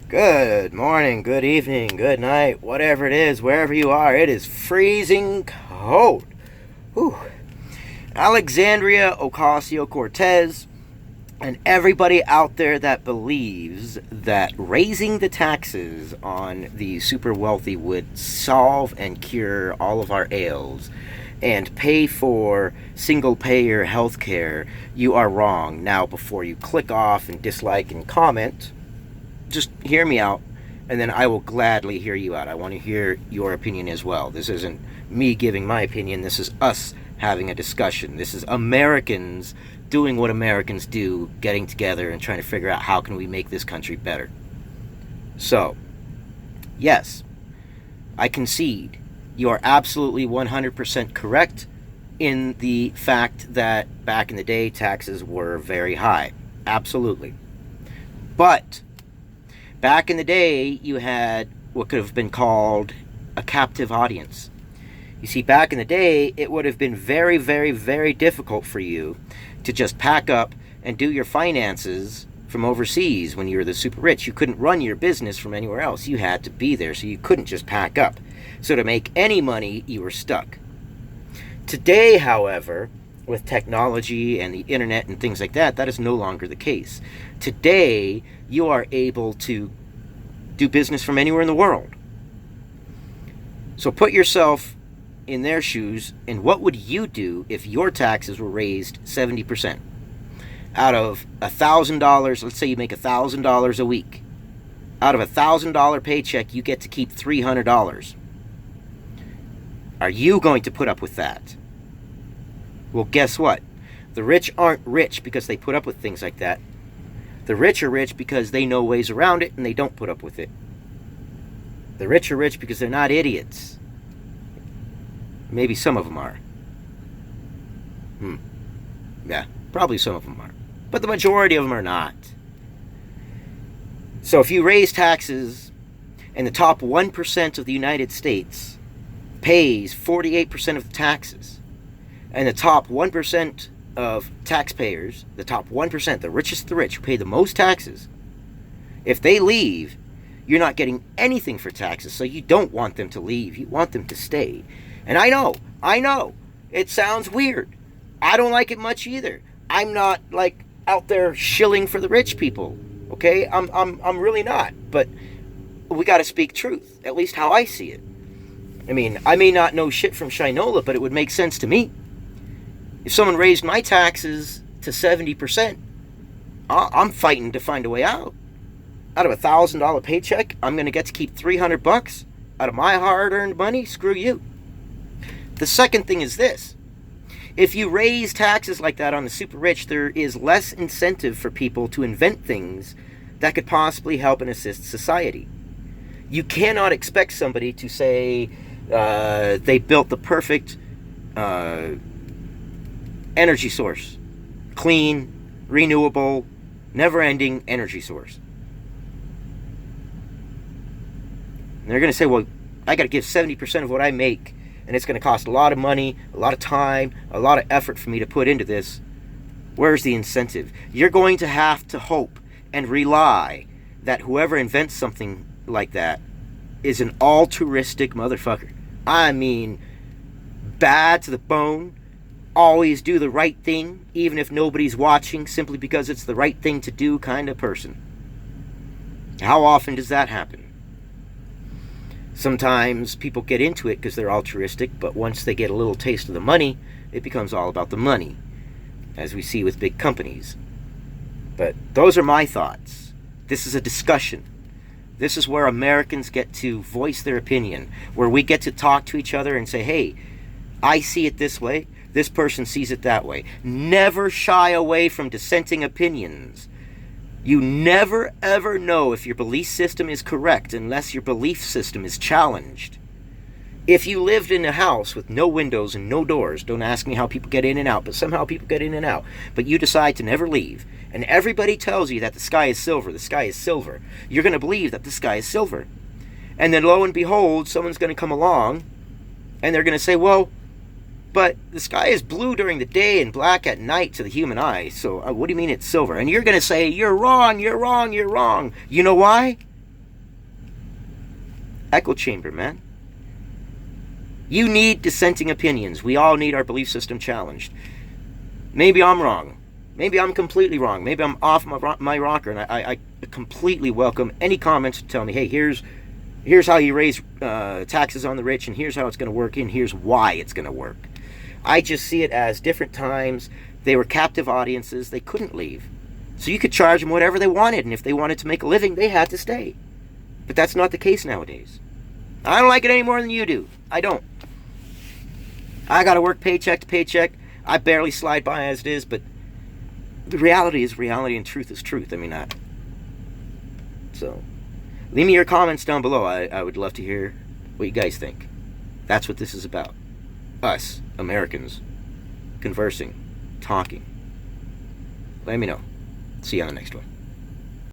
Good morning, good evening, good night, whatever it is, wherever you are. It is freezing cold. Whew. Alexandria Ocasio-Cortez and everybody out there that believes that raising the taxes on the super wealthy would solve and cure all of our ails and pay for single-payer health care, you are wrong. Now, before you click off and dislike and comment, just hear me out, and then I will gladly hear you out. I want to hear your opinion as well. This isn't me giving my opinion. This is us having a discussion. This is Americans doing what Americans do, getting together and trying to figure out how can we make this country better. So, yes, I concede. You are absolutely 100% correct in the fact that back in the day, taxes were very high. Absolutely. But back in the day, you had what could have been called a captive audience. You see, back in the day, it would have been very, very, very difficult for you to just pack up and do your finances from overseas when you were the super rich. You couldn't run your business from anywhere else. You had to be there, so you couldn't just pack up. So to make any money, you were stuck. Today, however, with technology and the internet and things like that, that is no longer the case. Today, you are able to do business from anywhere in the world. So put yourself in their shoes, and what would you do if your taxes were raised 70%? Out of $1,000, let's say you make $1,000 a week. Out of $1,000 paycheck, you get to keep $300. Are you going to put up with that? Well, guess what? The rich aren't rich because they put up with things like that. The rich are rich because they know ways around it and they don't put up with it. The rich are rich because they're not idiots. Maybe some of them are. Yeah, probably some of them are. But the majority of them are not. So if you raise taxes and the top 1% of the United States pays 48% of the taxes, and the top 1% of taxpayers, the top 1%, the richest of the rich, who pay the most taxes, if they leave, you're not getting anything for taxes, so you don't want them to leave. You want them to stay. And I know, it sounds weird. I don't like it much either. I'm not, like, out there shilling for the rich people, okay? I'm really not, but we got to speak truth, at least how I see it. I mean, I may not know shit from Shinola, but it would make sense to me. If someone raised my taxes to 70%, I'm fighting to find a way out. Out of $1,000 paycheck, I'm going to get to keep $300 out of my hard-earned money? Screw you. The second thing is this. If you raise taxes like that on the super rich, there is less incentive for people to invent things that could possibly help and assist society. You cannot expect somebody to say they built the perfect energy source. Clean, renewable, never-ending energy source. And they're going to say, well, I got to give 70% of what I make, and it's going to cost a lot of money, a lot of time, a lot of effort for me to put into this. Where's the incentive? You're going to have to hope and rely that whoever invents something like that is an altruistic motherfucker. I mean, bad to the bone, always do the right thing, even if nobody's watching, simply because it's the right thing to do kind of person. How often does that happen? Sometimes people get into it because they're altruistic, but once they get a little taste of the money, it becomes all about the money, as we see with big companies. But those are my thoughts. This is a discussion. This is where Americans get to voice their opinion, where we get to talk to each other and say, hey, I see it this way, this person sees it that way. Never shy away from dissenting opinions. You never ever know if your belief system is correct unless your belief system is challenged. If you lived in a house with no windows and no doors, don't ask me how people get in and out, but somehow people get in and out, but you decide to never leave, and everybody tells you that the sky is silver, you're going to believe that the sky is silver. And then lo and behold, someone's going to come along, and they're going to say, well, but the sky is blue during the day and black at night to the human eye, so what do you mean it's silver? And you're going to say, you're wrong. You know why? echo chamber, man. You need dissenting opinions. We all need our belief system challenged. Maybe I'm wrong. Maybe I'm completely wrong. Maybe I'm off my rocker, and I completely welcome any comments to tell me, hey, here's how you raise taxes on the rich, and here's how it's going to work, and here's why it's going to work. I just see it as different times. They were captive audiences. They couldn't leave. So you could charge them whatever they wanted, and if they wanted to make a living, they had to stay. But that's not the case nowadays. I don't like it any more than you do. I don't. I got to work paycheck to paycheck. I barely slide by as it is, but the reality is reality and truth is truth. I mean, so leave me your comments down below. I would love to hear what you guys think. That's what this is about. Us, Americans, conversing, talking. Let me know. See you on the next one.